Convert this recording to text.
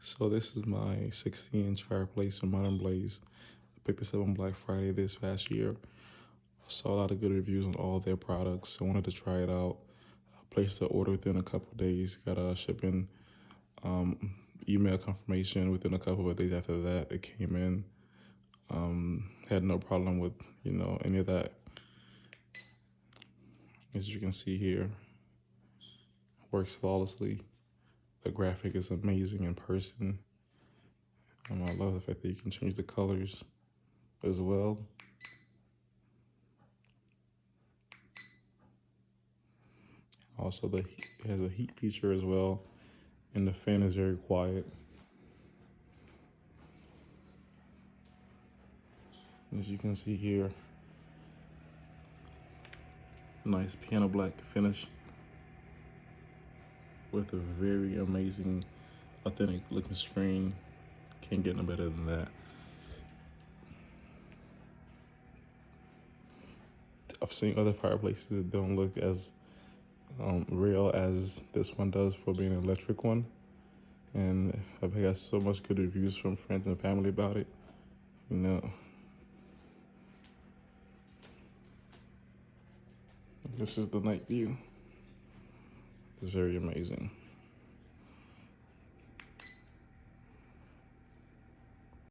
So this is my 16-inch fireplace from Modern Blaze. I picked this up on Black Friday this past year. I saw a lot of good reviews on all their products. I wanted to try it out. I placed the order within a couple of days. Got a shipping email confirmation within a couple of days after that. It came in. Had no problem with any of that. As you can see here, works flawlessly. The graphic is amazing in person. I love the fact that you can change the colors as well. Also, it has a heat feature as well, and the fan is very quiet. As you can see here, nice piano black finish with a very amazing, authentic looking screen. Can't get no better than that. I've seen other fireplaces that don't look as real as this one does for being an electric one, and I've got so much good reviews from friends and family about it. This is the night view. It's very amazing.